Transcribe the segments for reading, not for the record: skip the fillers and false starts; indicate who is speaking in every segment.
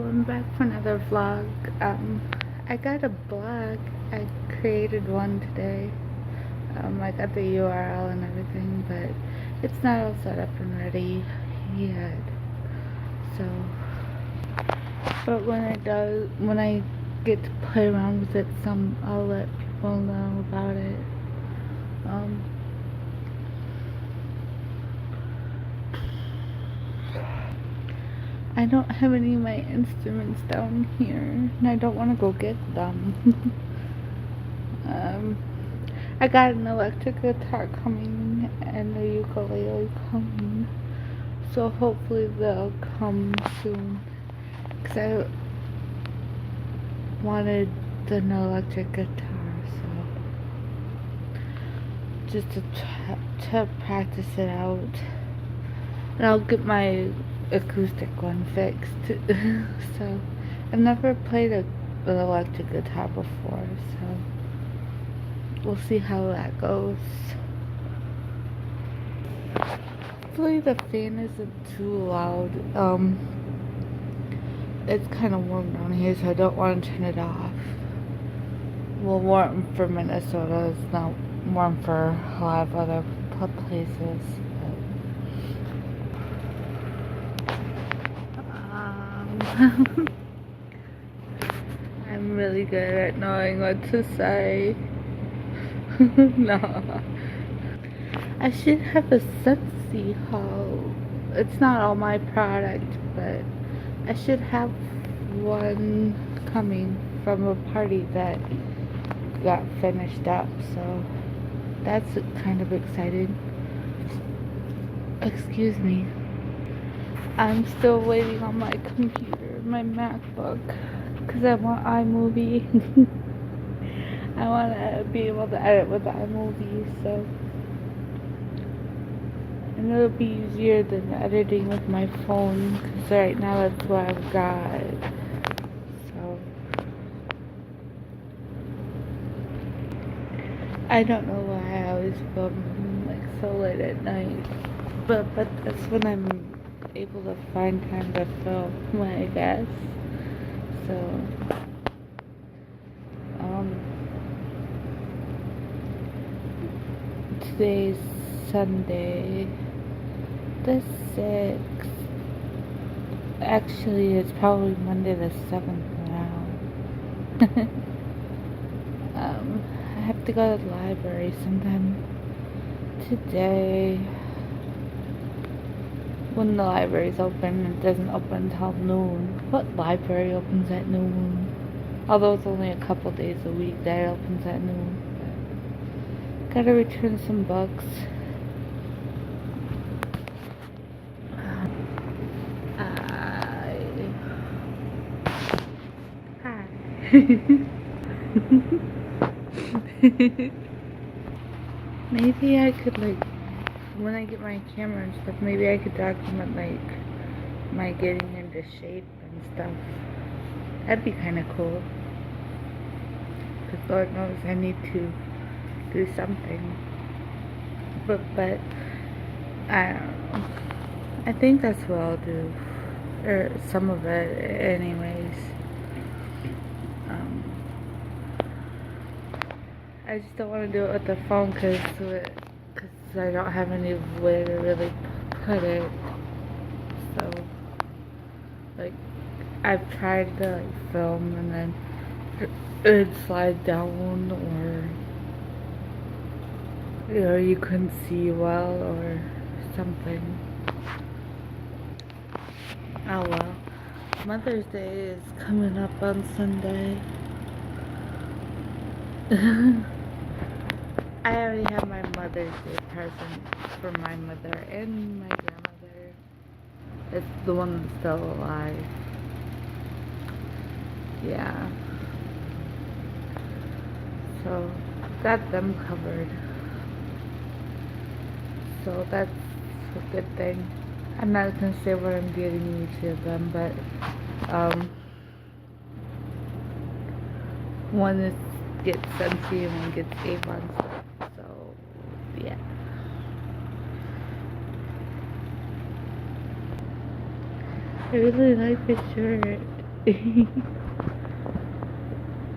Speaker 1: I'm back for another vlog. I got a blog. I created one today. I got the URL and everything, but it's not all set up and ready yet. So, but when I get to play around with it some, I'll let people know about it. I don't have any of my instruments down here, and I don't want to go get them. I got an electric guitar coming and a ukulele coming, so hopefully they'll come soon, because I wanted an electric guitar, so just to practice it out, and I'll get my acoustic one fixed. So I've never played an electric guitar before, so we'll see how that goes. Hopefully the fan isn't too loud. It's kind of warm down here, so I don't want to turn it off. Well, warm for Minnesota. It's not warm for a lot of other places. I'm really good at knowing what to say. No. I should have a Sunsy haul. It's not all my product, but I should have one coming from a party that got finished up, so that's kind of exciting. Excuse me. I'm still waiting on my computer, my MacBook, because I want iMovie. I want to be able to edit with iMovie, so. And it'll be easier than editing with my phone, because right now that's what I've got. So. I don't know why I always film like so late at night, but that's when I'm able to find time to film, I guess. So today's Sunday the 6th. Actually, it's probably Monday the 7th now. I have to go to the library sometime today. When the library's open, it doesn't open until noon. What library opens at noon? Although it's only a couple days a week that it opens at noon. But gotta return some books. Hi. Maybe I could, like, when I get my camera and stuff, maybe I could document, like, my getting into shape and stuff. That'd be kind of cool. Because Lord knows I need to do something. But I don't know. I think that's what I'll do. Or some of it, anyways. I just don't want to do it with the phone because I don't have any way to really put it. So, like, I've tried to like film and then it'd slide down, or you couldn't see well or something. Oh well. Mother's Day is coming up on Sunday. I already have my Mother's Day present for my mother and my grandmother. It's the one that's still alive. Yeah. So, got them covered. So that's a good thing. I'm not gonna say what I'm getting each of them, but one gets Scentsy and one gets Avon. So yeah. I really like this shirt. I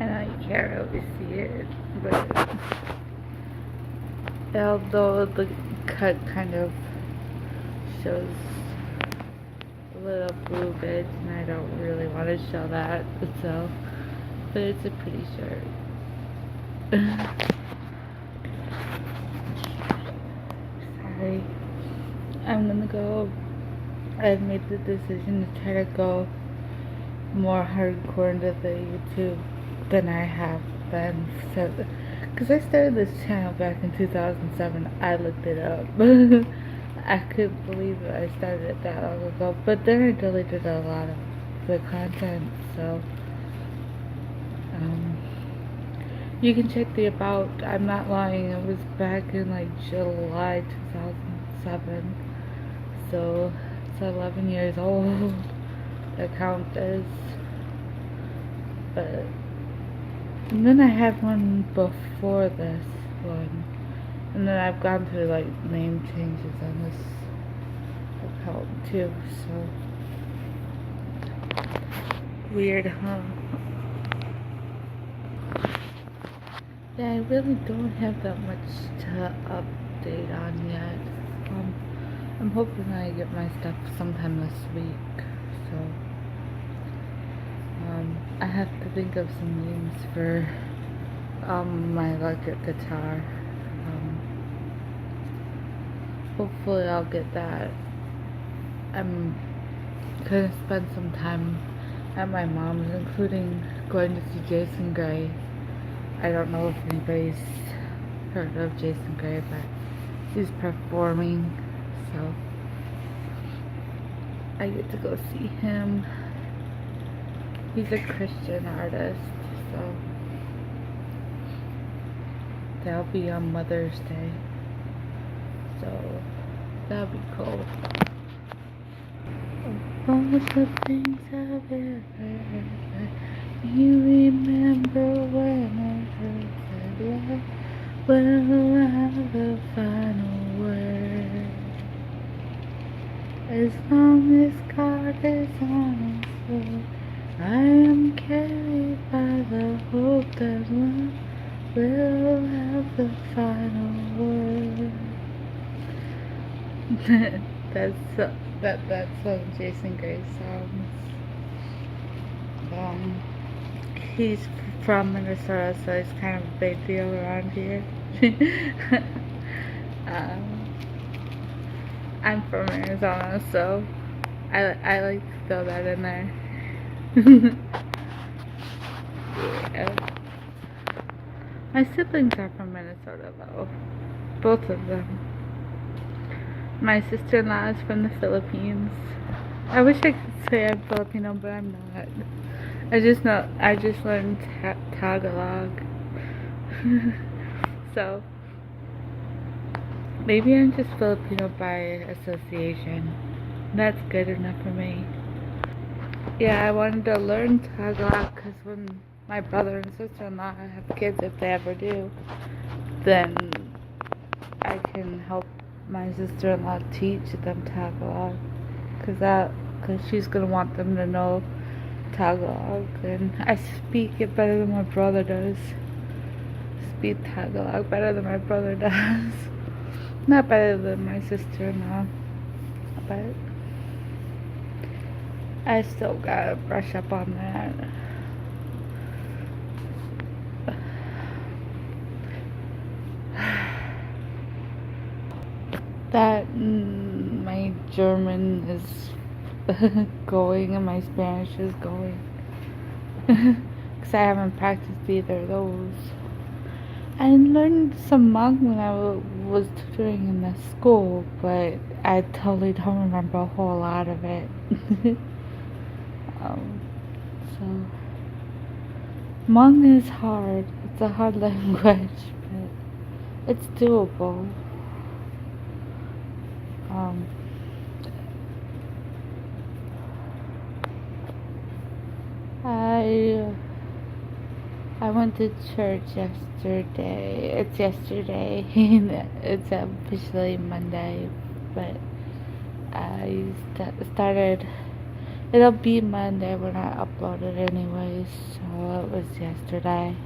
Speaker 1: know you can't really see it, but although the cut kind of shows a little boobage, and I don't really want to show that, so, but it's a pretty shirt. Sorry. I'm gonna go. I've made the decision to try to go more hardcore into the YouTube than I have been. So, because I started this channel back in 2007, I looked it up. I couldn't believe that I started it that long ago. But then I deleted a lot of the content, so you can check the about. I'm not lying. It was back in like July 2007. So it's 11 years old. The account is. But and then I had one before this one. And then I've gone through like name changes on this account too. So weird, huh? Yeah, I really don't have that much to update on yet. I'm hoping I get my stuff sometime this week. So, I have to think of some names for my electric guitar. Hopefully I'll get that. I'm gonna spend some time at my mom's, including going to see Jason Gray. I don't know if anybody's heard of Jason Gray, but he's performing, so I get to go see him. He's a Christian artist, so that'll be on Mother's Day, so that'll be cool. All the things I've ever heard, you remember when I heard that love will have the final word. As long as God is on his throne, I am carried by the hope that love will have the final word. That's one of Jason Gray's songs. He's from Minnesota, so he's kind of a big deal around here. I'm from Arizona, so I like to throw that in there. Yeah. My siblings are from Minnesota, though. Both of them. My sister-in-law is from the Philippines. I wish I could say I'm Filipino, but I'm not. I just learned Tagalog. So, maybe I'm just Filipino by association. That's good enough for me. Yeah, I wanted to learn Tagalog because when my brother and sister-in-law have kids, if they ever do, then I can help my sister-in-law teach them Tagalog, because she's gonna want them to know Tagalog, and I speak it better than my brother does. Speak Tagalog better than my brother does. Not better than my sister-in-law, but I still gotta brush up on that. My German is going and my Spanish is going. Because I haven't practiced either of those. I learned some Hmong when I was tutoring in the school, but I totally don't remember a whole lot of it. So Hmong is hard. It's a hard language, but it's doable. I went to church yesterday. It's yesterday. It's officially Monday, but I started It'll be Monday when I upload it anyways, so it was yesterday.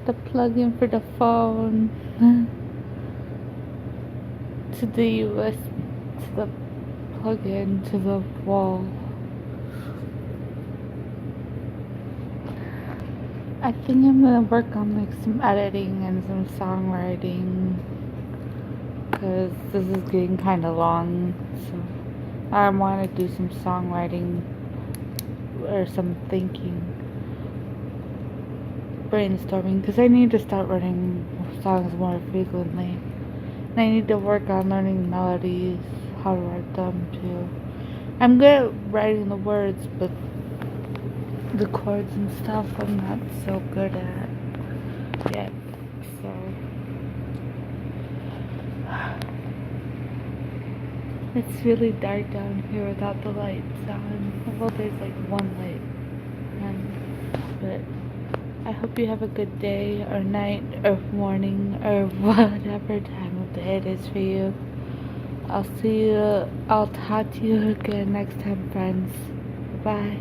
Speaker 1: The plug-in for the phone to the US, to the plug-in to the wall. I think I'm gonna work on like some editing and some songwriting, because this is getting kind of long, so I want to do some songwriting or some thinking, brainstorming, because I need to start writing songs more frequently, and I need to work on learning melodies, how to write them too. I'm good at writing the words, but the chords and stuff I'm not so good at yet, so it's really dark down here without the lights on. Well, there's like one light on, but I hope you have a good day or night or morning or whatever time of day it is for you. I'll talk to you again next time, friends. Bye.